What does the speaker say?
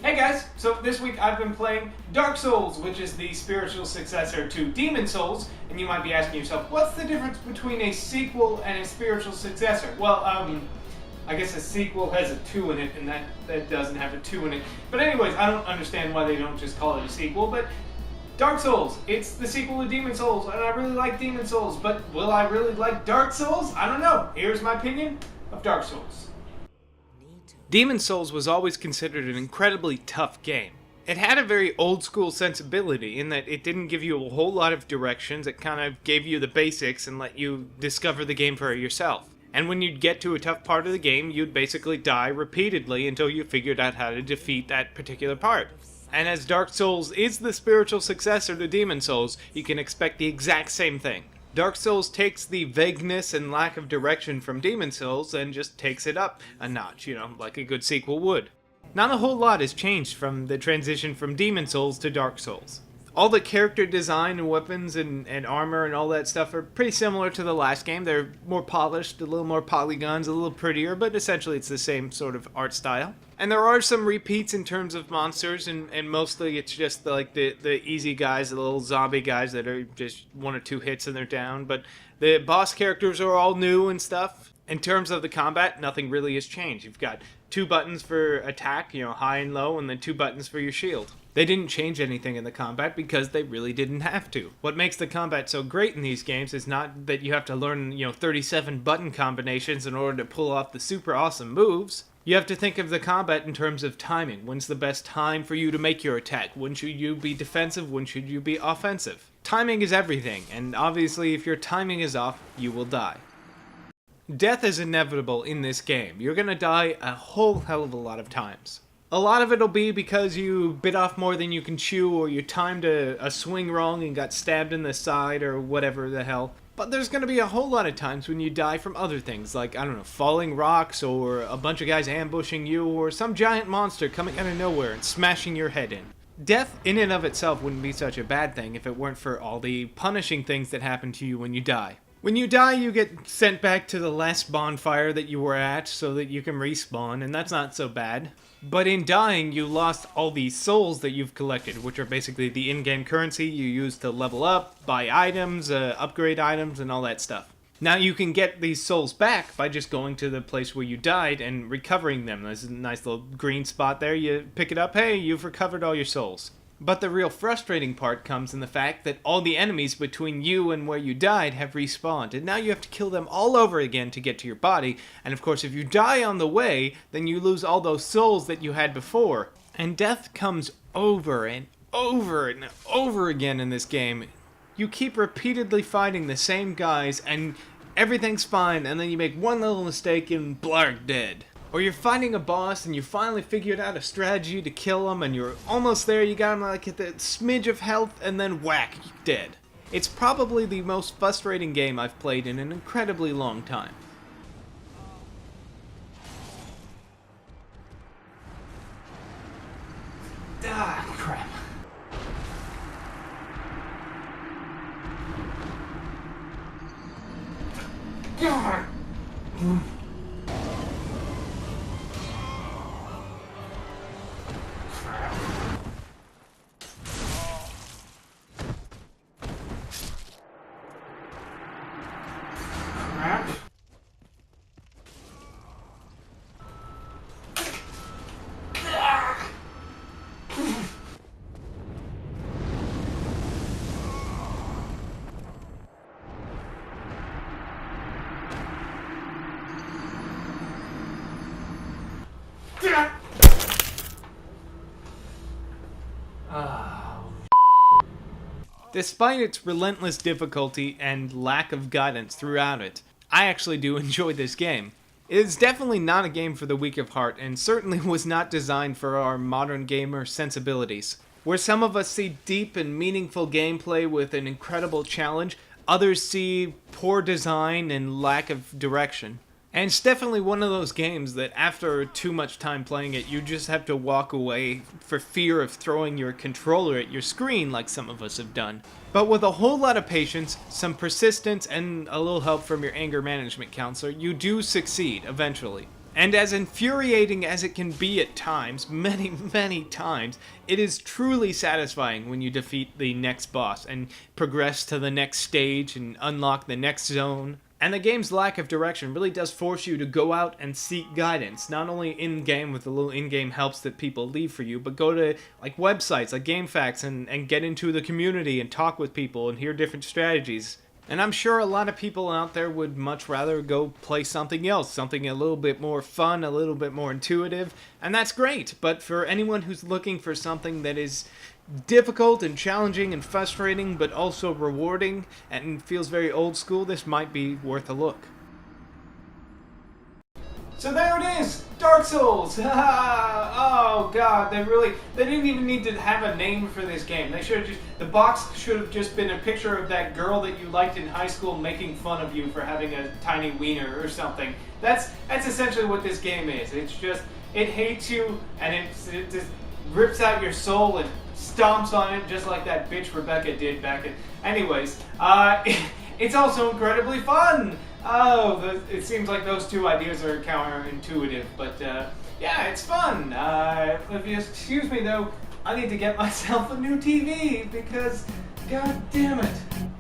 Hey guys, so this week I've been playing Dark Souls, which is the spiritual successor to Demon Souls, and you might be asking yourself, what's the difference between a sequel and a spiritual successor? Well, I guess a sequel has a 2 in it, and that doesn't have a 2 in it. But anyways, I don't understand why they don't just call it a sequel, but Dark Souls, it's the sequel to Demon Souls, and I really like Demon Souls, but will I really like Dark Souls? I don't know. Here's my opinion of Dark Souls. Demon Souls was always considered an incredibly tough game. It had a very old school sensibility in that it didn't give you a whole lot of directions, it kind of gave you the basics and let you discover the game for yourself. And when you'd get to a tough part of the game, you'd basically die repeatedly until you figured out how to defeat that particular part. And as Dark Souls is the spiritual successor to Demon Souls, you can expect the exact same thing. Dark Souls takes the vagueness and lack of direction from Demon Souls and just takes it up a notch, like a good sequel would. Not a whole lot has changed from the transition from Demon Souls to Dark Souls. All the character design and weapons and armor and all that stuff are pretty similar to the last game. They're more polished, a little more polygons, a little prettier, but essentially it's the same sort of art style. And there are some repeats in terms of monsters, and mostly it's just the easy guys, the little zombie guys that are just 1 or 2 hits and they're down. But the boss characters are all new and stuff. In terms of the combat, nothing really has changed. You've got 2 buttons for attack, high and low, and then 2 buttons for your shield. They didn't change anything in the combat because they really didn't have to. What makes the combat so great in these games is not that you have to learn, 37 button combinations in order to pull off the super awesome moves. You have to think of the combat in terms of timing. When's the best time for you to make your attack? When should you be defensive? When should you be offensive? Timing is everything, and obviously if your timing is off, you will die. Death is inevitable in this game. You're gonna die a whole hell of a lot of times. A lot of it'll be because you bit off more than you can chew, or you timed a swing wrong and got stabbed in the side, or whatever the hell. But there's gonna be a whole lot of times when you die from other things, like, falling rocks, or a bunch of guys ambushing you, or some giant monster coming out of nowhere and smashing your head in. Death, in and of itself, wouldn't be such a bad thing if it weren't for all the punishing things that happen to you when you die. When you die, you get sent back to the last bonfire that you were at so that you can respawn, and that's not so bad. But in dying, you lost all these souls that you've collected, which are basically the in-game currency you use to level up, buy items, upgrade items, and all that stuff. Now you can get these souls back by just going to the place where you died and recovering them. There's a nice little green spot there, you pick it up, hey, you've recovered all your souls. But the real frustrating part comes in the fact that all the enemies between you and where you died have respawned, and now you have to kill them all over again to get to your body, and of course if you die on the way, then you lose all those souls that you had before. And death comes over and over and over again in this game. You keep repeatedly fighting the same guys, and everything's fine, and then you make one little mistake and blarg, dead. Or you're fighting a boss and you finally figured out a strategy to kill him and you're almost there, you got him like at the smidge of health and then whack, dead. It's probably the most frustrating game I've played in an incredibly long time. Ah, crap. God. Despite its relentless difficulty and lack of guidance throughout it, I actually do enjoy this game. It is definitely not a game for the weak of heart, and certainly was not designed for our modern gamer sensibilities. Where some of us see deep and meaningful gameplay with an incredible challenge, others see poor design and lack of direction. And it's definitely one of those games that after too much time playing it, you just have to walk away for fear of throwing your controller at your screen like some of us have done. But with a whole lot of patience, some persistence, and a little help from your anger management counselor, you do succeed eventually. And as infuriating as it can be at times, many, many times, it is truly satisfying when you defeat the next boss and progress to the next stage and unlock the next zone. And the game's lack of direction really does force you to go out and seek guidance, not only in-game with the little in-game helps that people leave for you, but go to like websites like GameFAQs and get into the community and talk with people and hear different strategies. And I'm sure a lot of people out there would much rather go play something else, something a little bit more fun, a little bit more intuitive, and that's great. But for anyone who's looking for something that is difficult and challenging and frustrating, but also rewarding and feels very old school, this might be worth a look. So there it is! Dark Souls! Oh god, they didn't even need to have a name for this game. They should have just, the box should have just been a picture of that girl that you liked in high school making fun of you for having a tiny wiener or something. That's essentially what this game is. It's just, it hates you and it just rips out your soul and stomps on it just like that bitch Rebecca did back in... Anyways, it's also incredibly fun! Oh, it seems like those two ideas are counterintuitive, but yeah, it's fun. If you excuse me though, I need to get myself a new TV because, god damn it.